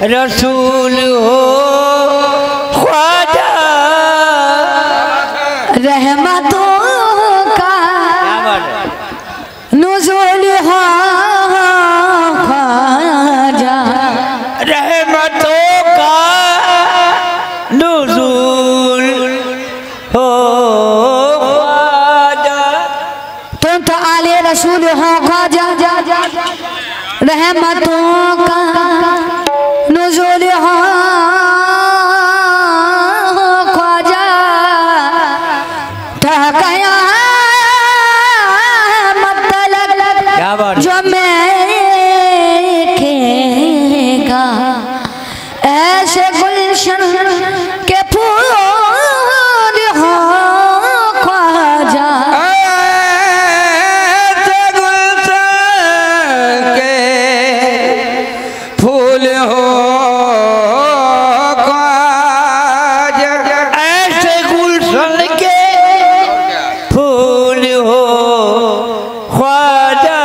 रसूल हो ख्वाजा रहमतों का नुज़ूल हो ख्वाजा रहमतों का नुज़ूल हो ख्वाजा। तुम तो आले रसूल हो ख्वाजा रहमतों का नुज़ूल हो ख्वाजा। था गया मतलब जो मैं खेगा ऐसे गुलशन के फूल हो ख्वाजा। ऐसे गुलशन के फूल हो ख्वाजा। ऐसे गुलशन के फूल हो ख्वाजा।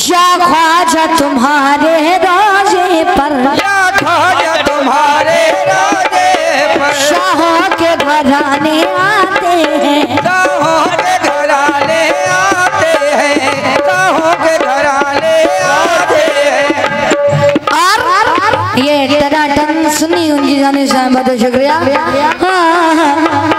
या ख्वाजा तुम्हारे रोजे पर, या ख्वाजा तुम्हारे रोजे पर शाहों के घराने आते हैं, शाहों के घराने आते हैं, शाहों के घराने आते हैं। और ये टनाटन सुनी उनकी जाने से बहुत शुक्रिया। हाँ,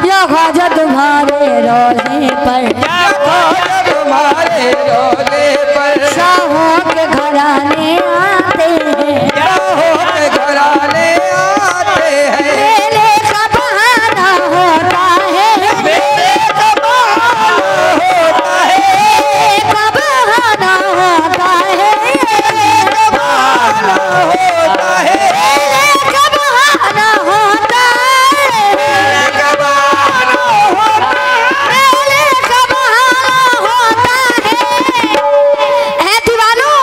या ख्वाजा तुम्हारे रोजे पर, या ख्वाजा तुम्हारे रोजे पर शाहों के घराने आते हैं, शाहों के घराने आते हैं। मेले का बहाना होता है, मेले का बहाना होता है, का बहाना होता है, बहाना होता है, मेले का बहाना होता है, का बहाना होता मेले का बहाना होता है। है दीवानों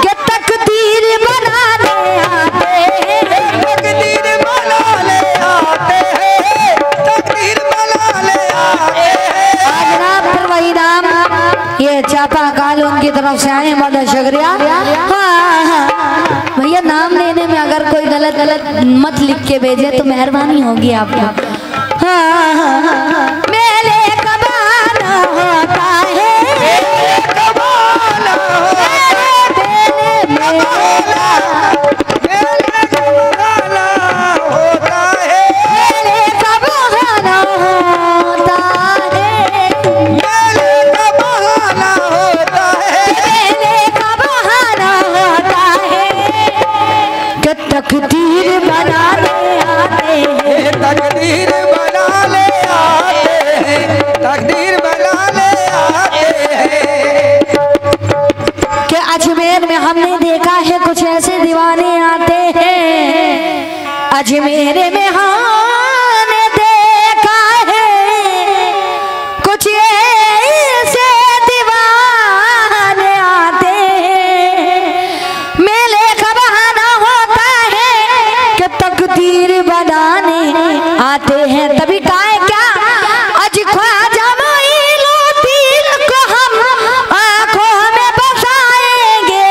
के तकदीर बनाने आते हैं, तकदीर बनाने आते हैं, तकदीर बनाने आते हैं। आज नाम पर वही नाम ये चापा काल उनकी तरफ से आए, बहुत शुक्रिया। हाँ, भैया नाम लेने में अगर कोई गलत मत लिख के भेजे तो मेहरबानी होगी आपको। हाँ, मेले का बहाना होता है, का बहाना होता है, मेले में मेले का बहाना होता है, मेले का बहाना होता है, मेले का बहाना होता है। मेले का बहाना होता है कि तकदीर बनाने आते हैं, ये तकदीर बनाने आते हैं, तकदीर बनाने आते हैं। कि अजमेर में हमने देखा है कुछ ऐसे दीवाने आते हैं, अजमेर में हमने देखा है कुछ ऐसे दीवाने आते हैं। मेले का बहाना होता है कि तकदीर बनाने आते हैं। तभी काहे क्या अज ख्वाजा मोइनुद्दीन को हम आंखों में बसाएंगे।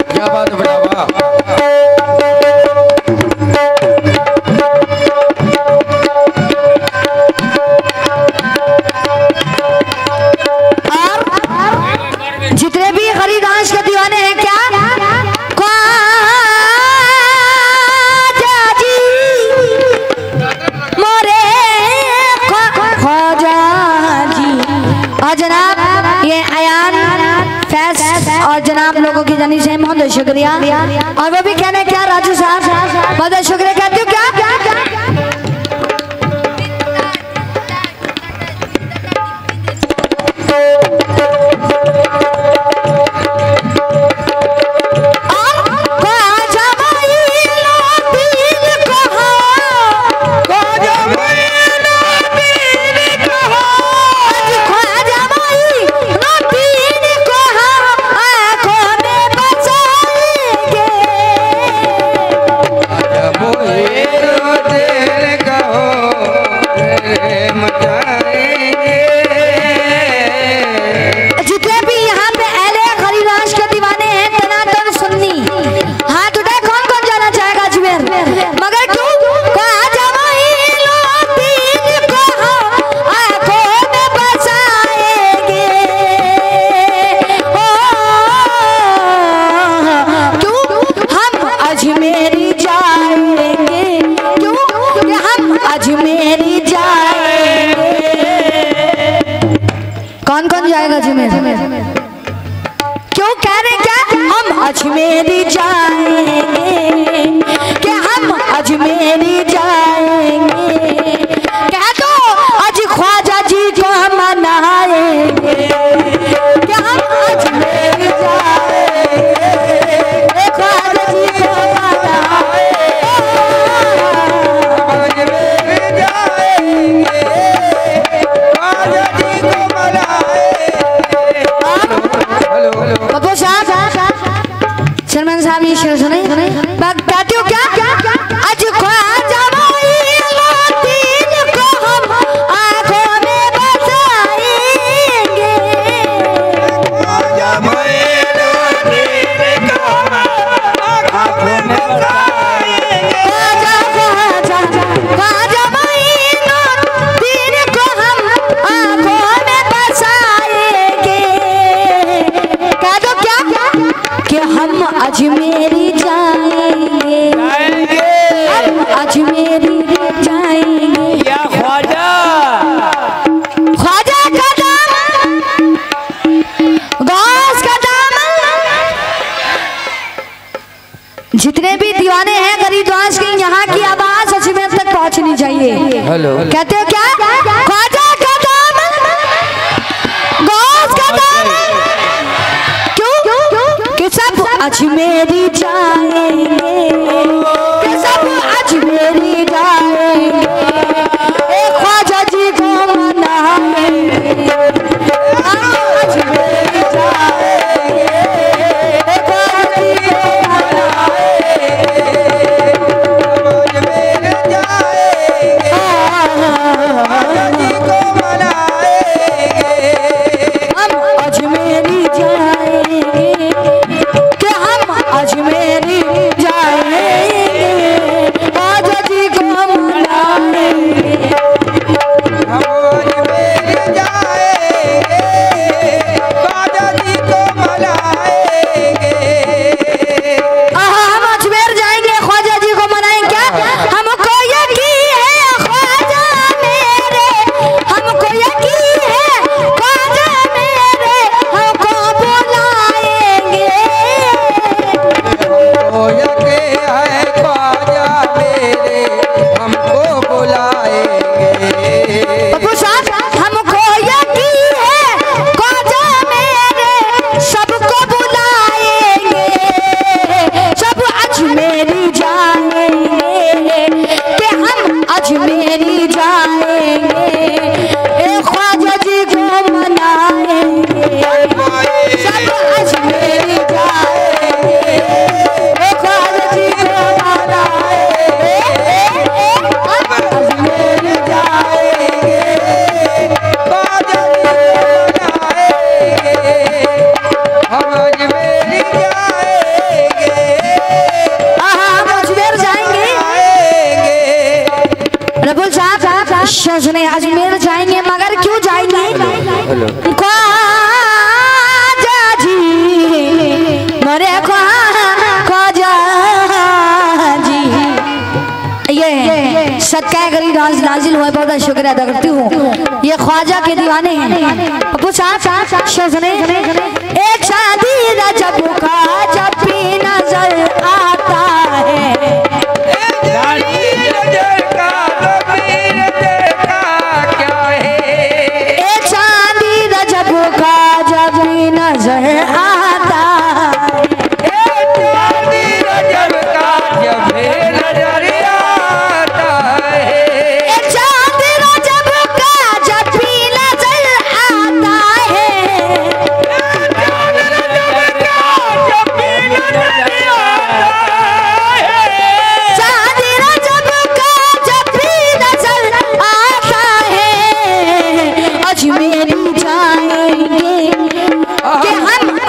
क्या बात है बड़ा वाह। जितने भी हरिदास के दीवाने हैं क्या ख्वाजा जी मोरे ख्वाजा जी। और जनाब ये अयान सैस और जनाब लोगों की जानी से बहुत शुक्रिया। और वो भी कहने क्या राजू साहब बहुत शुक्रिया कहती हूँ क्या अजमेरी जाएंगे कि हम अजमेरी जाएंगे कह दो आज ख्वाजा जी को मनाएंगे कि हम अजमेरी जाएंगे ख्वाजा जी को अजमेर जाएंगे ख्वाजा जी को मनाएंगे। हेलो हेलो पप्पू साहब शर्मन साहब ये शेर सुने बताती हूँ क्या आज ख्वाजा मोइनुद्दीन को हम आंखों में बसाएंगे ख्वाजा मोइनुद्दीन को हम आंखों में बसाएंगे। ख्वाजा मोइनुद्दीन को हम आंखों में बसाएंगे कह दो क्या कि हम अजमेरी जाएंगे हम अजमेरी जाएंगे या ख्वाजा ख्वाजा का दामन गौस का दामन जितने भी दीवाने हैं गरीब गौस की यहाँ की आवाज अजमेर तक पहुँचनी चाहिए। हेलो कहते हो क्या ख्वाजा का दामन गौस का दामन क्यों कि सब अजमेरी जाएंगे कि सब अजमेरी जाएंगे ख्वाजा जी को मनाएंगे हम अजमेरी जाएंगे ख्वाजा जी को अजमेर जाएंगे ख्वाजा जी को मनाएंगे। हम अजमेरी जाएंगे कि हम अजमेरी जाएंगे ख्वाजा जी को मनाएंगे हम अजमेर जाएंगे ख्वाजा जी को मनाएंगे। हम अजमेर जाएंगे ख्वाजा जी को मनाएंगे क्या हमको यकीन है ख्वाजा मेरे हमको यकीन है ख्वाजा मेरे हमको बुलाएंगे हमको यकीन है ख्वाजा मेरे हमको बुलाएंगे। पप्पू साहब हमको यकीन है ख्वाजा मेरे सबको बुलाएंगे सब अजमेरी जाएंगे कि हम अजमेरी जाएंगे ख्वाजा जी को मनाएंगे सब अजमेरी जाएंगे ख्वाजा जी को मनाएंगे अजमेरी जाएंगे ख्वाजा जी को मनाएंगे। हम अजमेर जाएंगे हम अजमेर जाएंगे रबुल साहब सुने अजमेर जाएंगे मगर क्यों जाएंगे ख्वाजा जी मरे ख्वाजा जी ये सदका गरीब नाजिल हुआ बहुत शुक्रिया अदा करती हूँ ये ख्वाजा के दीवाने हैं। अबू साहब सुने एक साथ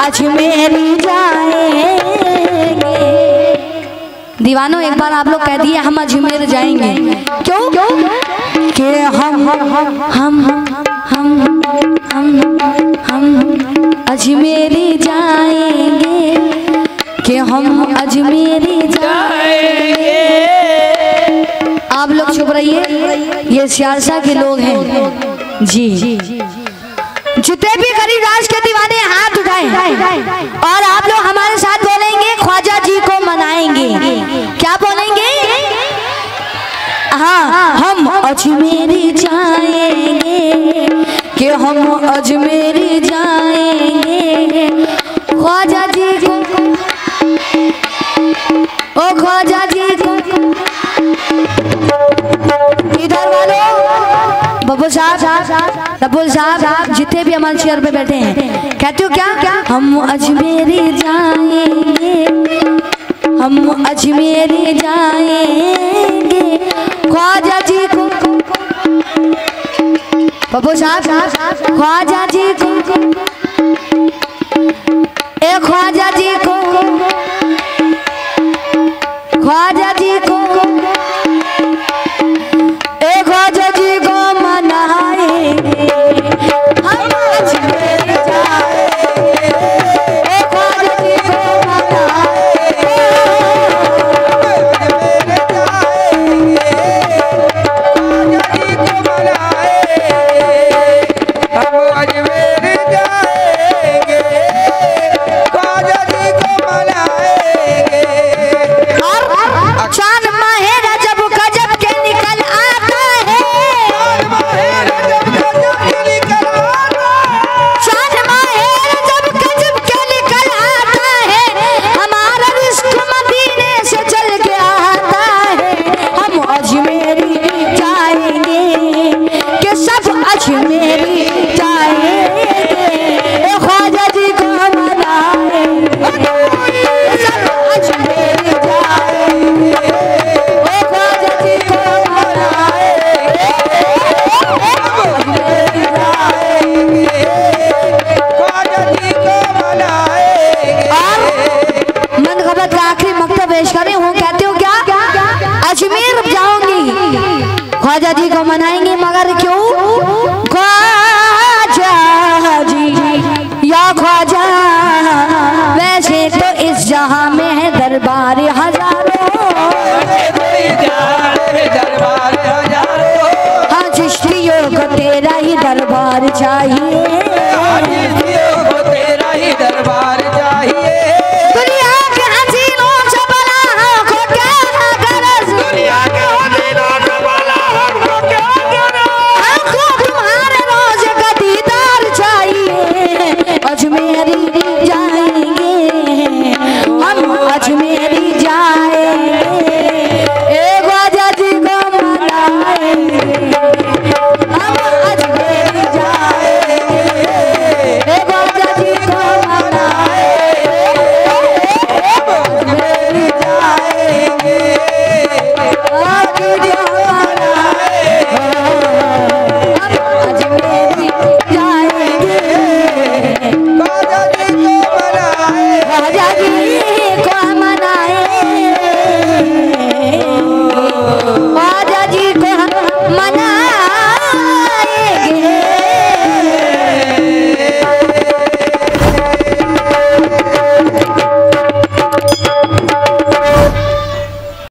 अजमेरी जाएंगे। दीवानों एक बार आप लोग कह दिए हम अजमेर जाएंगे। क्यों? कि हम अजमेरी जाएंगे, कि हम अजमेरी जाएंगे। आप लोग चुप रहिए, ये सियासा के लोग हैं जी। जितने भी गरीब राज के दीवाने हाथ उठाएं और आप लोग हमारे साथ बोलेंगे ख्वाजा जी को मनाएंगे। क्या बोलेंगे? हाँ, हम अजमेरी जाएंगे, कि हम अजमेरी जाएंगे। ख्वाजा जी को, ओ ख्वाजा जी को, इधर वालों, बब्बू साहब, रब्बुल साहब, जितने भी हमारे चेयर पे बैठे हैं, कहते हो क्या? हम अजमेरी जाएंगे, हम अजमेरी जाएंगे। ख्वाजा जी को, बब्बू साहब, ख्वाजा जी को, ए ख्वाजा जी को, ख्वाजा जी को, ए ख्वाजा जी को मनाएंगे। हम अजमेर जाएंगे, ए ख्वाजा जी को मनाएंगे। ख्वाजा जी को मनाएंगे, मगर क्यों? ख्वाजा जी या ख्वाजा, वैसे तो इस जहां में है दरबार हजारों, हाँ चिश्तियों को तेरा ही दरबार चाहिए, तेरा ही दरबार चाहिए। दुनिया के हसीनों से बना को क्या गरज, दुनिया के हसीनों से बना को क्या गरज, हमको तुम्हारे रोज का दीदार चाहिए। अजमेरी